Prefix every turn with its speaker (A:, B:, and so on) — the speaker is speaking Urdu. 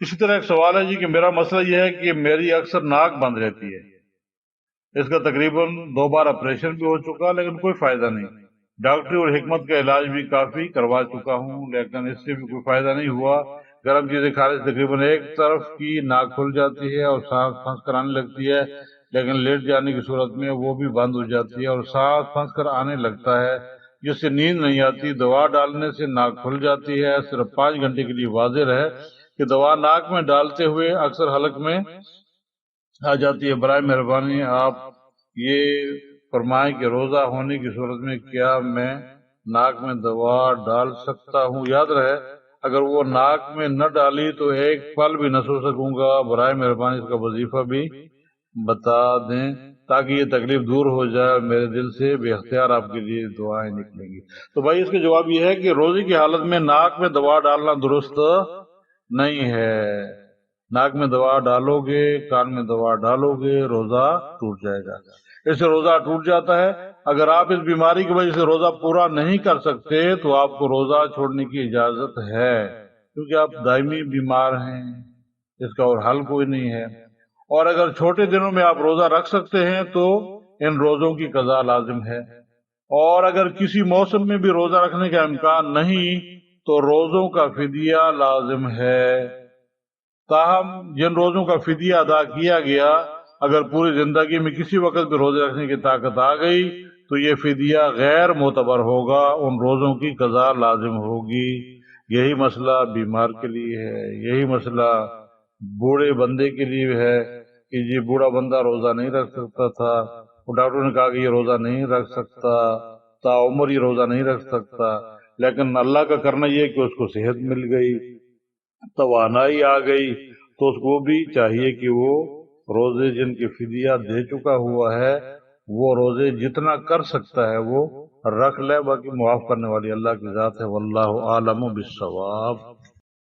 A: اسی طرح ایک سوال ہے جی کہ میرا مسئلہ یہ ہے کہ میری اکثر ناک بند رہتی ہے، اس کا تقریباً 2 بار آپریشن بھی ہو چکا لیکن کوئی فائدہ نہیں، ڈاکٹری اور حکمت کا علاج بھی کافی کروا چکا ہوں لیکن اس سے بھی کوئی فائدہ نہیں ہوا۔ گرم چیزیں کھانے سے تقریباً ایک طرف کی ناک کھل جاتی ہے اور سانس پھنس کر آنے لگتی ہے، لیکن لیٹ جانے کی صورت میں وہ بھی بند ہو جاتی ہے اور سانس پھنس کر آنے لگتا ہے جس سے نیند نہیں آتی۔ دوا ڈالنے سے ناک کھل جاتی ہے، صرف 5 گھنٹے کے لیے واضح رہے کہ دوا ناک میں ڈالتے ہوئے اکثر حلق میں آ جاتی ہے۔ برائے مہربانی آپ یہ فرمائیں کہ روزہ ہونے کی صورت میں کیا میں ناک میں دوا ڈال سکتا ہوں؟ یاد رہے اگر وہ ناک میں نہ ڈالی تو ایک پل بھی نہ سو سکوں گا۔ برائے مہربانی اس کا وظیفہ بھی بتا دیں تاکہ یہ تکلیف دور ہو جائے، میرے دل سے بے اختیار آپ کے لیے دعائیں نکلیں گی۔ تو بھائی اس کا جواب یہ ہے کہ روزے کی حالت میں ناک میں دوا ڈالنا درست نہیں ہے۔ ناک میں دوا ڈالو گے، کان میں دوا ڈالو گے، روزہ ٹوٹ جائے گا، اس سے روزہ ٹوٹ جاتا ہے۔ اگر آپ اس بیماری کی وجہ سے روزہ پورا نہیں کر سکتے تو آپ کو روزہ چھوڑنے کی اجازت ہے، کیونکہ آپ دائمی بیمار ہیں، اس کا اور حل کوئی نہیں ہے۔ اور اگر چھوٹے دنوں میں آپ روزہ رکھ سکتے ہیں تو ان روزوں کی قضا لازم ہے، اور اگر کسی موسم میں بھی روزہ رکھنے کا امکان نہیں تو روزوں کا فدیہ لازم ہے۔ تاہم جن روزوں کا فدیہ ادا کیا گیا، اگر پوری زندگی میں کسی وقت بھی روزے رکھنے کی طاقت آ گئی تو یہ فدیہ غیر معتبر ہوگا، ان روزوں کی قضا لازم ہوگی۔ یہی مسئلہ بیمار کے لیے ہے، یہی مسئلہ بوڑھے بندے کے لیے ہے کہ یہ بوڑھا بندہ روزہ نہیں رکھ سکتا تھا، وہ ڈاکٹر نے کہا کہ یہ روزہ نہیں رکھ سکتا، تاعمر یہ روزہ نہیں رکھ سکتا، لیکن اللہ کا کرنا یہ کہ اس کو صحت مل گئی، توانائی آ گئی، تو اس کو بھی چاہیے کہ وہ روزے جن کے فدیہ دے چکا ہوا ہے وہ روزے جتنا کر سکتا ہے وہ رکھ لے، باقی معاف کرنے والی اللہ کی ذات ہے۔ واللہ عالم بالصواب۔